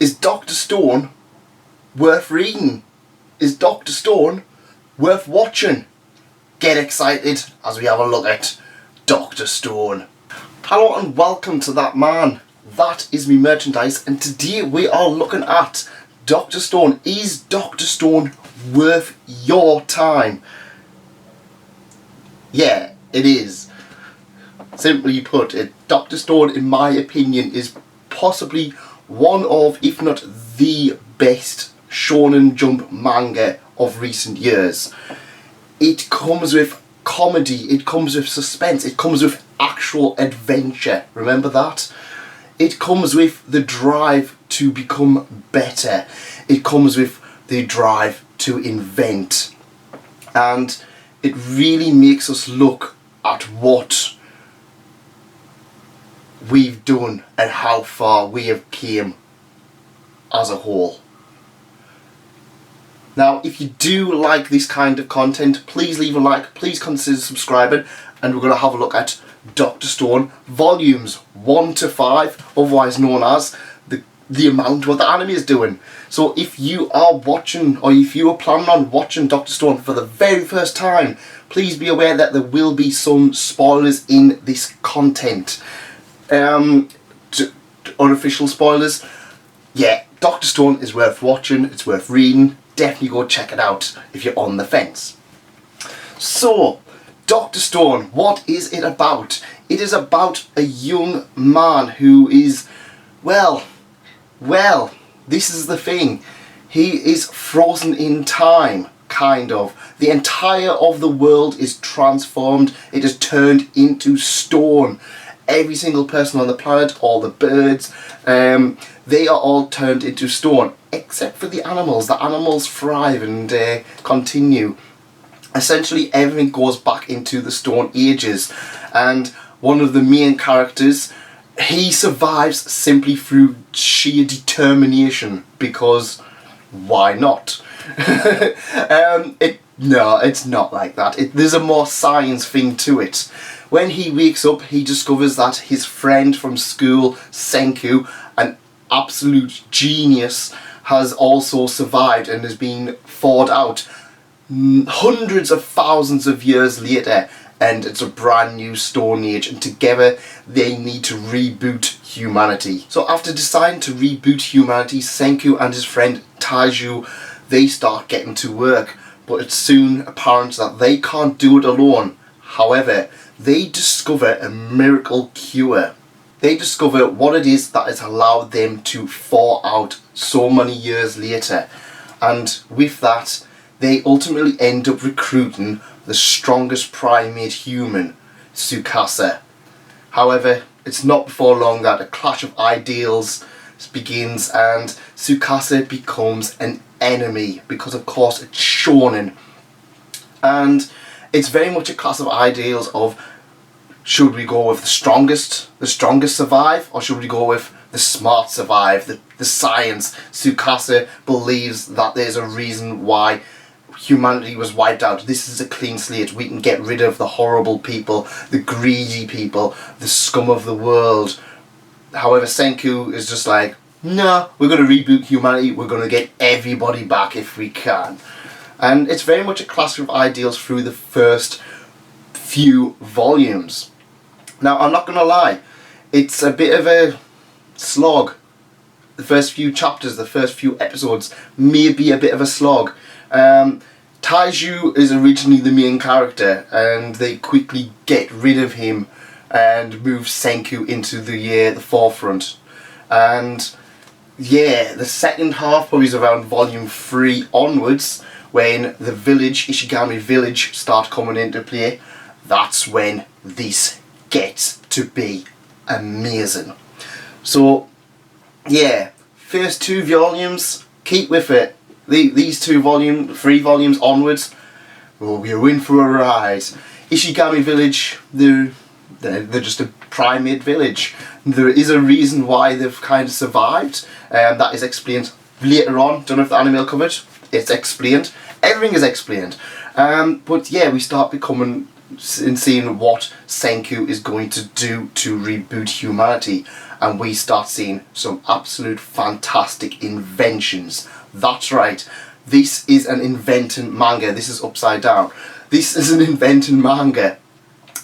Is Dr. Stone worth reading? Is Dr. Stone worth watching? Get excited as we have a look at Dr. Stone. Hello and welcome to That Man. That is me merchandise, and today we are looking at Dr. Stone. Is Dr. Stone worth your time? Yeah, it is. Simply put, Dr. Stone, in my opinion, is possibly one of, if not the best Shounen Jump manga of recent years. It comes with comedy, it comes with suspense, it comes with actual adventure. Remember that? It comes with the drive to become better. It comes with the drive to invent. And it really makes us look at what we've done and how far we have came as a whole. Now, if you do like this kind of content, please leave a like, please consider subscribing, and we're going to have a look at Dr. Stone volumes 1 to 5, otherwise known as the amount what the anime is doing. So if you are watching, or if you are planning on watching Dr. Stone for the very first time, please be aware that there will be some spoilers in this content. Unofficial spoilers. Yeah, Dr. Stone is worth watching, it's worth reading. Definitely go check it out if you're on the fence. So, Dr. Stone, what is it about? It is about a young man who is, well, this is the thing. He is frozen in time, kind of. The entire of the world is transformed. It is turned into stone. Every single person on the planet, all the birds, they are all turned into stone, except for the animals. The animals thrive and continue. Essentially, everything goes back into the Stone Ages, and one of the main characters, he survives simply through sheer determination, because why not? No, it's not like that. There's a more science thing to it. When he wakes up, he discovers that his friend from school, Senku, an absolute genius, has also survived and has been thawed out hundreds of thousands of years later, and it's a brand new Stone Age, and together they need to reboot humanity. So after deciding to reboot humanity, Senku and his friend Taiju, they start getting to work, but it's soon apparent that they can't do it alone. However, they discover a miracle cure. They discover what it is that has allowed them to thaw out so many years later, and with that they ultimately end up recruiting the strongest primate human, Tsukasa. However, it's not before long that a clash of ideals begins and Tsukasa becomes an enemy, because of course it's Shounen, and it's very much a clash of ideals of, should we go with the strongest survive, or should we go with the smart survive, the science? Tsukasa believes that there's a reason why humanity was wiped out. This is a clean slate. We can get rid of the horrible people, the greedy people, the scum of the world. However, Senku is just like, no, we're going to reboot humanity, we're going to get everybody back if we can. And it's very much a clash of ideals through the first few volumes. Now, I'm not going to lie, it's a bit of a slog. The first few chapters, the first few episodes may be a bit of a slog. Taiju is originally the main character, and they quickly get rid of him and move Senku into the forefront. And yeah, the second half, probably is around volume 3 onwards, when the village, Ishigami village, start coming into play. That's when this gets to be amazing. So yeah, first 2 volumes, keep with it. These 3 volumes onwards, we're in for a ride. Ishigami village, they're just a primate village. There is a reason why they've kind of survived, that is explained later on. Don't know if the anime will cover it. It's explained. Everything is explained. But yeah, we start becoming in seeing what Senku is going to do to reboot humanity, and we start seeing some absolute fantastic inventions. That's right, this is an inventing manga. This is upside down. This is an inventing manga,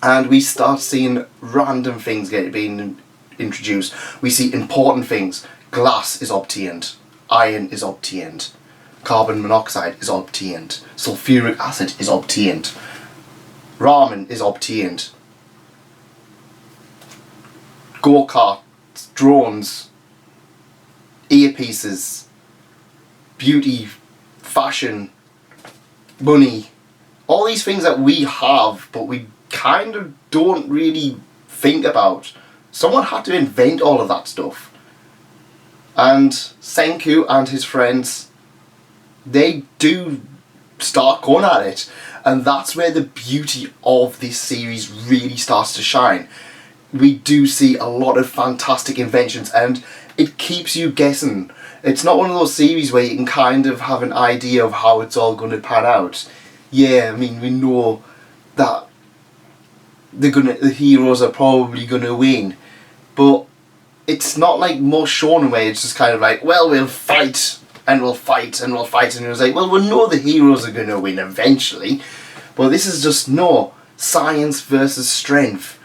and we start seeing random things being introduced. We see important things. Glass is obtained, iron is obtained, carbon monoxide is obtained, sulfuric acid is obtained, ramen is obtained, go-karts, drones, earpieces, beauty, fashion, money, all these things that we have but we kind of don't really think about. Someone had to invent all of that stuff. And Senku and his friends, they do start going at it. And that's where the beauty of this series really starts to shine. We do see a lot of fantastic inventions, and it keeps you guessing. It's not one of those series where you can kind of have an idea of how it's all going to pan out. Yeah, I mean, we know that the heroes are probably going to win. But it's not like most shonen where it's just kind of like, well, we'll fight and we'll fight and we'll fight, and it's like, well, we know the heroes are going to win eventually. But this is just, no, science versus strength.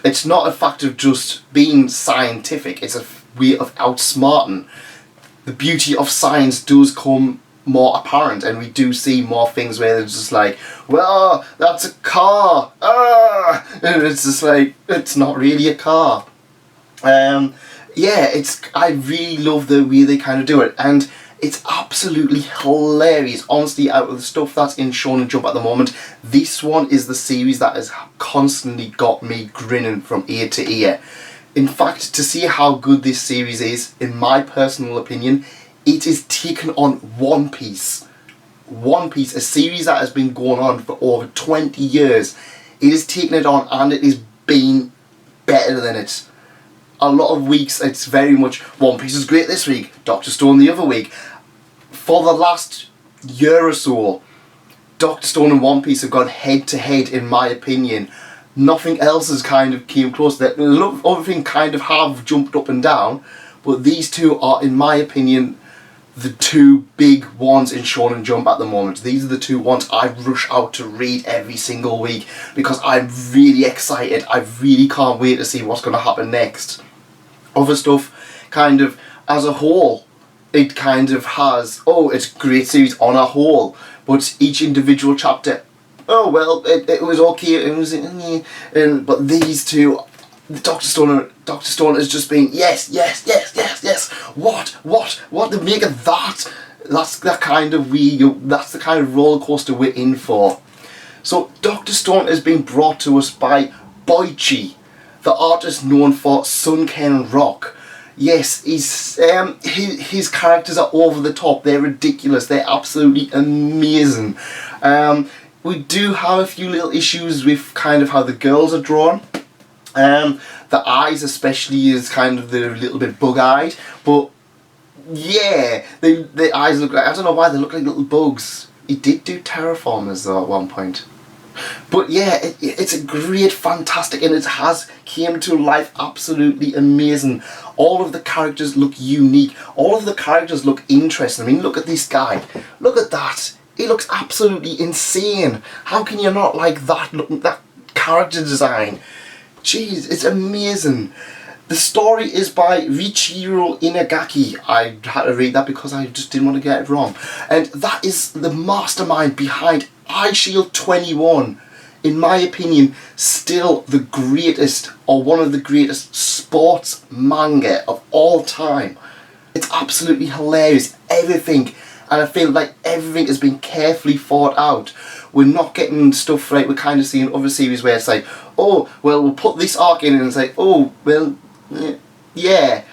It's not a fact of just being scientific, it's a way of outsmarting. The beauty of science does come more apparent, and we do see more things where it's just like, well, that's a car, and it's just like, it's not really a car. Yeah, I really love the way they kind of do it, and it's absolutely hilarious. Honestly, out of the stuff that's in Shonen Jump at the moment, this one is the series that has constantly got me grinning from ear to ear. In fact, to see how good this series is, in my personal opinion, it is taken on One Piece. One Piece, a series that has been going on for over 20 years. It is taken it on, and it is being better than it. A lot of weeks it's very much One Piece is great this week, Dr. Stone the other week. For the last year or so, Dr. Stone and One Piece have gone head to head, in my opinion. Nothing else has kind of came close. A lot of other things kind of have jumped up and down, but these two are, in my opinion, the two big ones in Shonen Jump at the moment. These are the two ones I rush out to read every single week because I'm really excited. I really can't wait to see what's going to happen next. Other stuff, kind of, as a whole, it kind of has, oh, it's a great series on a whole, but each individual chapter, oh, well, it was okay, it was, but these two, Dr. Stone has just been, yes, what to make of that? That's the kind of that's the kind of roller coaster we're in for. So Dr. Stone has been brought to us by Boichi, the artist known for Sunken Rock. Yes, his characters are over the top, they're ridiculous, they're absolutely amazing. We do have a few little issues with kind of how the girls are drawn. The eyes especially is kind of, they're a little bit bug-eyed, but yeah, the eyes look like, I don't know why they look like little bugs. He did do terraformers though at one point. But yeah, it's a great, fantastic, and it has came to life absolutely amazing. All of the characters look unique. All of the characters look interesting. I mean, look at this guy. Look at that. He looks absolutely insane. How can you not like that? That character design. Jeez, it's amazing. The story is by Riichiro Inagaki. I had to read that because I just didn't want to get it wrong. And that is the mastermind behind iShield 21. In my opinion, still the greatest, or one of the greatest sports manga of all time. It's absolutely hilarious. Everything. And I feel like everything has been carefully thought out. We're not getting stuff like we're kind of seeing other series where it's like, oh, well, we'll put this arc in, and it's like, oh, well, yeah.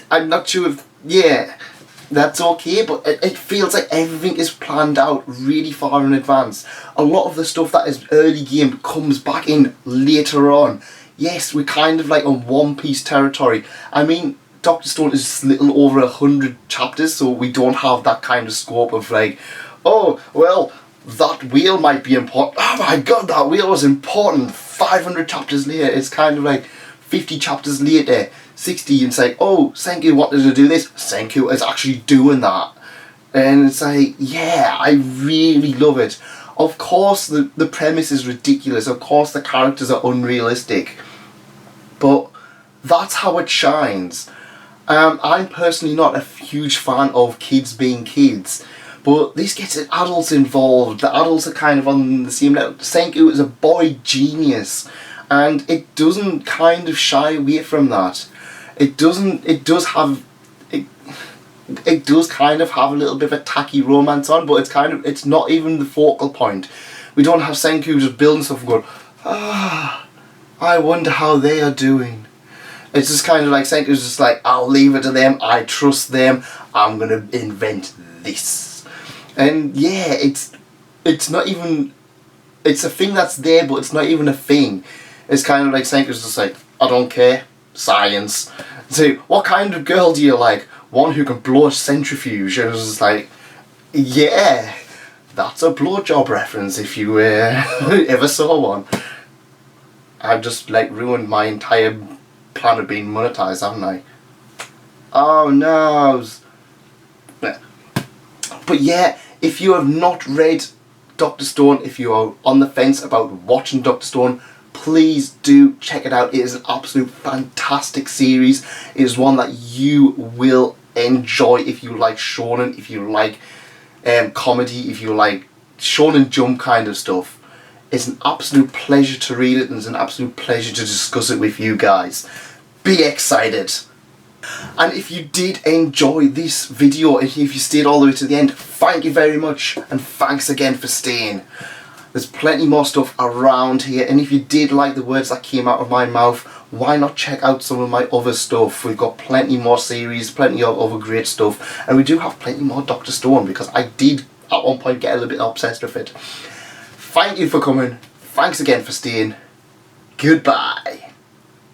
I'm not sure if, yeah, that's okay, but it feels like everything is planned out really far in advance. A lot of the stuff that is early game comes back in later on. Yes, we're kind of like on One Piece territory. I mean, Dr. Stone is a little over 100 chapters, so we don't have that kind of scope of like, oh, well, that whale might be important. Oh my god, that whale was important. 500 chapters later, it's kind of like 50 chapters later, 60, and it's like, oh, Senku wanted to do this. Senku is actually doing that. And it's like, yeah, I really love it. Of course, the premise is ridiculous. Of course, the characters are unrealistic. But that's how it shines. I'm personally not a huge fan of kids being kids. But this gets adults involved. The adults are kind of on the same level. Senku is a boy genius. And it doesn't kind of shy away from that. It does kind of have a little bit of a tacky romance on, but it's not even the focal point. We don't have Senku just building stuff and going, I wonder how they are doing. It's just kind of like Senku's just like, I'll leave it to them, I trust them, I'm gonna invent this. And yeah, it's not even, it's a thing that's there, but it's not even a thing. It's kind of like Senku's just like, I don't care, science. So, what kind of girl do you like? One who can blow a centrifuge. And it was just like, yeah, that's a blowjob reference if you ever saw one. I've just like ruined my entire plan of being monetized, haven't I? Oh no. But yeah, if you have not read Dr. Stone, if you are on the fence about watching Dr. Stone, please do check it out. It is an absolute fantastic series. It is one that you will enjoy if you like shonen, if you like comedy, if you like shonen jump kind of stuff. It's an absolute pleasure to read it, and it's an absolute pleasure to discuss it with you guys. Be excited! And if you did enjoy this video, and if you stayed all the way to the end, thank you very much, and thanks again for staying. There's plenty more stuff around here, and if you did like the words that came out of my mouth, why not check out some of my other stuff? We've got plenty more series, plenty of other great stuff, and we do have plenty more Dr. Stone, because I did at one point get a little bit obsessed with it. Thank you for coming, thanks again for staying, goodbye.